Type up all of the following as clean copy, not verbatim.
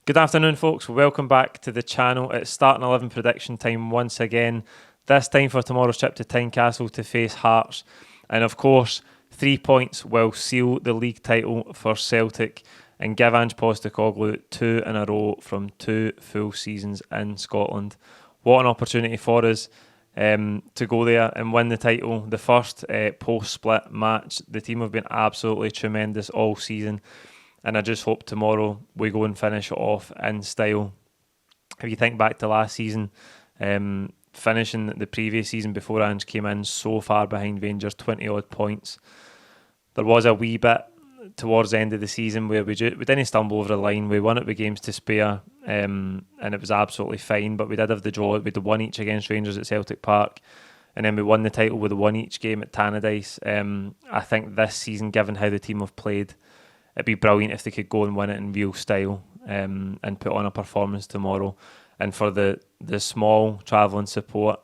Good afternoon, folks. Welcome back to the channel. It's starting 11 prediction time once again. This time for tomorrow's trip to Tynecastle to face Hearts. And of course, 3 points will seal the league title for Celtic and give Ange Postecoglou 2 in a row from 2 full seasons in Scotland. What an opportunity for us to go there and win the title. The first post-split match. The team have been absolutely tremendous all season. And I just hope tomorrow we go and finish it off in style. If you think back to last season, finishing the previous season before Ange came in so far behind Rangers, 20 odd points. There was a wee bit towards the end of the season where we didn't stumble over the line. We won it with games to spare, and it was absolutely fine. But we did have the draw. We did 1 each against Rangers at Celtic Park. And then we won the title with a 1 each game at Tynecastle. I think this season, given how the team have played, it'd be brilliant if they could go and win it in real style and put on a performance tomorrow. And for the small travelling support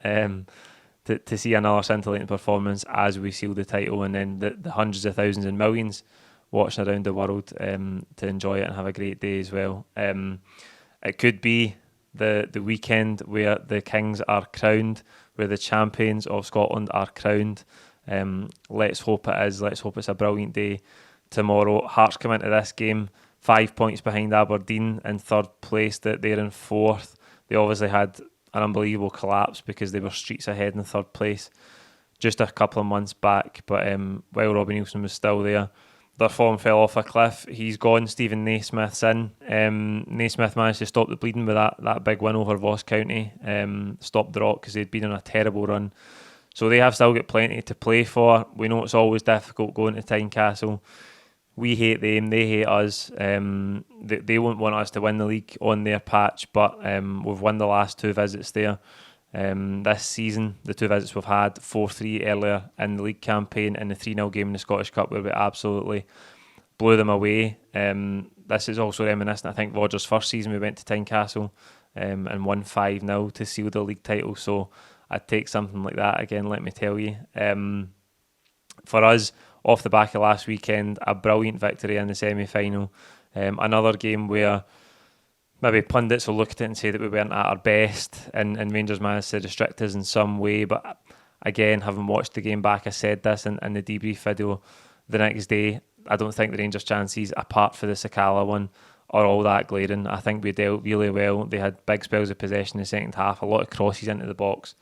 to see another scintillating performance as we seal the title, and then the hundreds of thousands and millions watching around the world to enjoy it and have a great day as well. It could be the weekend where the Kings are crowned, where the champions of Scotland are crowned. Let's hope it is. Let's hope it's a brilliant day tomorrow. Hearts come into this game 5 points behind Aberdeen in third place. That they're in fourth. They obviously had an unbelievable collapse because they were streets ahead in third place just a couple of months back. But while Robbie Neilson was still there, their form fell off a cliff. He's gone. Stephen Naismith's in. Naismith managed to stop the bleeding with that big win over Ross County. Stopped the rot because they'd been on a terrible run. So they have still got plenty to play for. We know it's always difficult going to Tynecastle. We hate them, they hate us. They won't want us to win the league on their patch, but we've won the last 2 visits there. This season, the 2 visits we've had, 4-3 earlier in the league campaign and the 3-0 game in the Scottish Cup where we absolutely blew them away. This is also reminiscent, I think, Rodgers' first season we went to Tynecastle and won 5-0 to seal the league title. So I'd take something like that again, let me tell you. For us, off the back of last weekend, a brilliant victory in the semi-final. Another game where maybe pundits will look at it and say that we weren't at our best and Rangers managed to restrict us in some way. But again, having watched the game back, I said this in the debrief video the next day, I don't think the Rangers' chances, apart for the Sakala one, are all that glaring. I think we dealt really well. They had big spells of possession in the second half, a lot of crosses into the box,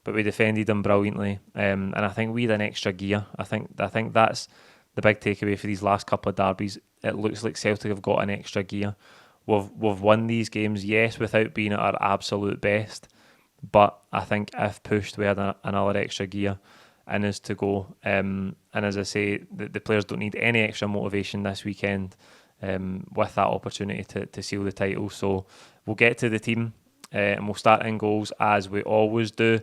but we defended them brilliantly, and I think we had an extra gear. I think that's the big takeaway for these last couple of derbies. It looks like Celtic have got an extra gear. We've won these games, yes, without being at our absolute best, but I think if pushed, we had another extra gear in us to go. And as I say, the players don't need any extra motivation this weekend with that opportunity to seal the title. So we'll get to the team and we'll start in goals as we always do.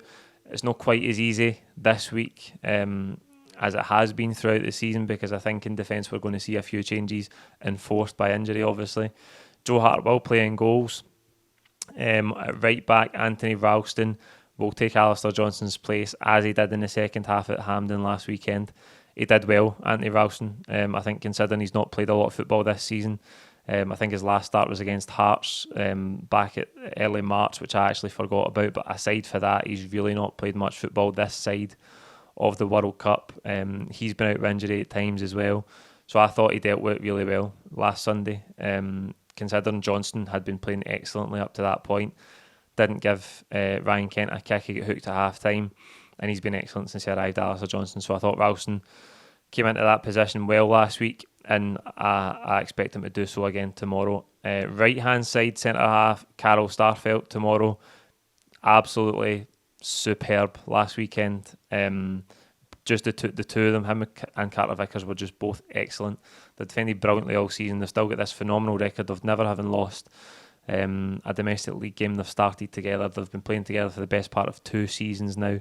It's not quite as easy this week as it has been throughout the season, because I think in defence we're going to see a few changes enforced by injury, obviously. Joe Hart will play in goals. At right back, Anthony Ralston will take Alistair Johnston's place, as he did in the second half at Hampden last weekend. He did well, Anthony Ralston. I think considering he's not played a lot of football this season, I think his last start was against Hearts back at early March, which I actually forgot about. But aside for that, he's really not played much football this side of the World Cup. He's been out with injury at times as well. So I thought he dealt with it really well last Sunday. Considering Johnston had been playing excellently up to that point, didn't give Ryan Kent a kick. He got hooked at half time, and he's been excellent since he arrived, Alistair Johnston. So I thought Ralston came into that position well last week, and I expect him to do so again tomorrow. Right hand side centre half, Carol Starfelt tomorrow. Absolutely superb last weekend. Just the two of them, him and Carter Vickers, were just both excellent. They defended brilliantly all season. They've still got this phenomenal record of never having lost a domestic league game. They've started together. They've been playing together for the best part of 2 seasons now.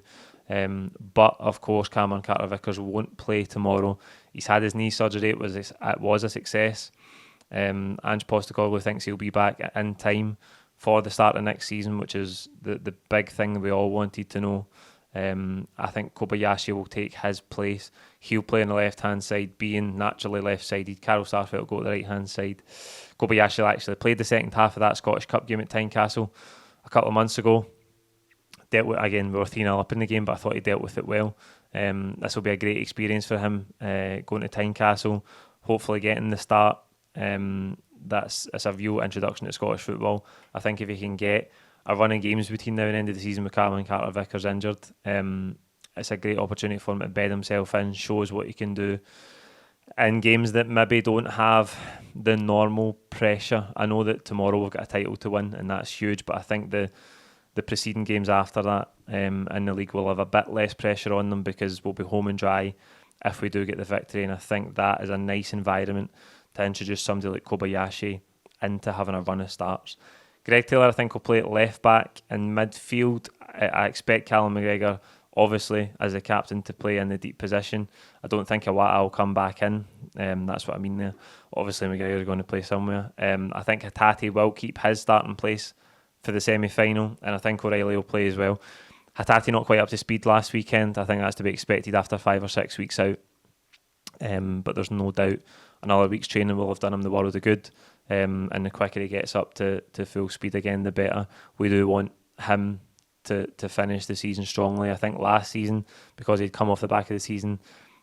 But of course, Cameron Carter Vickers won't play tomorrow. He's had his knee surgery. It was a success. Ange Postecoglou thinks he'll be back in time for the start of next season, which is the big thing we all wanted to know. I think Kobayashi will take his place. He'll play on the left-hand side, being naturally left-sided. Carol Starfelt will go to the right-hand side. Kobayashi actually played the second half of that Scottish Cup game at Tynecastle a couple of months ago. Dealt with, again, we were 3-0 up in the game, but I thought he dealt with it well. This will be a great experience for him, going to Tynecastle, hopefully getting the start. That's a real introduction to Scottish football. I think if he can get a run of games between now and the end of the season with Cameron Carter-Vickers injured, it's a great opportunity for him to bed himself in, shows what he can do in games that maybe don't have the normal pressure. I know that tomorrow we've got a title to win, and that's huge, but I think the preceding games after that in the league will have a bit less pressure on them because we'll be home and dry if we do get the victory, and I think that is a nice environment to introduce somebody like Kobayashi into having a run of starts. Greg Taylor, I think, will play at left back. In midfield, I expect Callum McGregor, obviously, as the captain, to play in the deep position. I don't think Iwata will come back in. That's what I mean there. Obviously, McGregor is going to play somewhere. I think Hatate will keep his starting place for the semi-final, and I think O'Reilly will play as well. Hatate not quite up to speed last weekend. I think that's to be expected after 5 or 6 weeks out. But there's no doubt another week's training will have done him the world of good. And the quicker he gets up to full speed again, the better. We do want him to finish the season strongly. I think last season, because he'd come off the back of the season,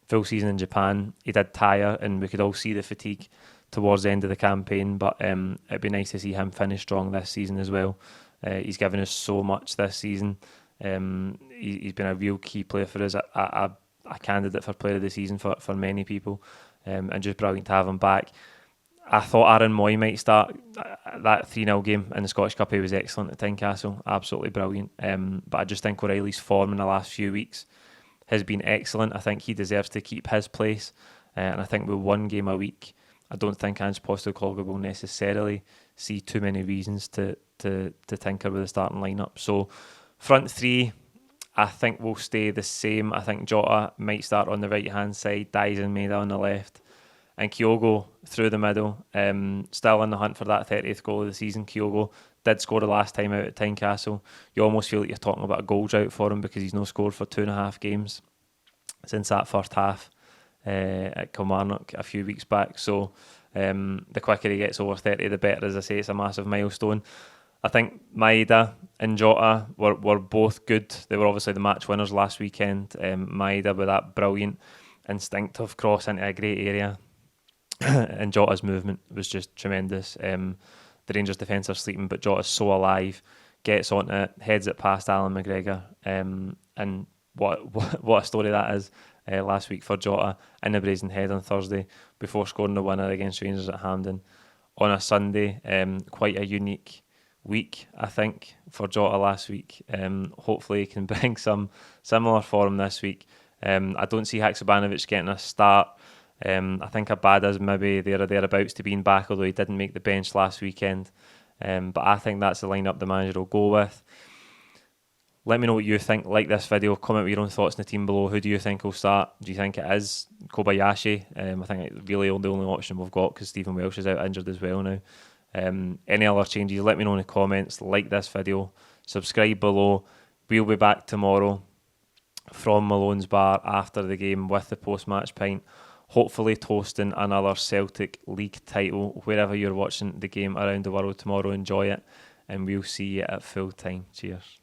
full season in Japan, he did tire, and we could all see the fatigue towards the end of the campaign. But it'd be nice to see him finish strong this season as well. He's given us so much this season. He's been a real key player for us, a candidate for player of the season for many people, and just brilliant to have him back. I thought Aaron Moy might start that 3-0 game in the Scottish Cup. He was excellent at Tynecastle, absolutely brilliant. But I just think O'Reilly's form in the last few weeks has been excellent. I think he deserves to keep his place, and I think with one game a week, I don't think Ange Postecoglou will necessarily see too many reasons to tinker with the starting lineup. So front three, I think will stay the same. I think Jota might start on the right hand side, Dyes and Maida on the left, and Kyogo through the middle. Still in the hunt for that 30th goal of the season. Kyogo did score the last time out at Tynecastle. You almost feel like you're talking about a goal drought for him because he's no scored for 2.5 games since that first half at Kilmarnock a few weeks back. So the quicker he gets over 30, the better. As I say, it's a massive milestone. I think Maeda and Jota were both good. They were obviously the match winners last weekend. Maeda with that brilliant instinctive cross into a great area. And Jota's movement was just tremendous. The Rangers defence are sleeping, but Jota's so alive, gets on it, heads it past Alan McGregor. And what a story that is last week for Jota in the Brazen Head on Thursday before scoring the winner against Rangers at Hampden on a Sunday. Quite a unique week, I think, for Jota last week. Hopefully he can bring some similar form this week. I don't see Haksabanovic getting a start. I think Abada's maybe there or thereabouts to being back, although he didn't make the bench last weekend. But I think that's the lineup the manager will go with. Let me know what you think. Like this video, comment with your own thoughts in the team below. Who do you think will start? Do you think it is Kobayashi? I think it's really the only option we've got because Stephen Welsh is out injured as well now. Any other changes, let me know in the comments. Like this video, subscribe below. We'll be back tomorrow from Malone's Bar after the game with the post-match pint, hopefully toasting another Celtic League title. Wherever you're watching the game around the world tomorrow, enjoy it, and we'll see you at full time. Cheers.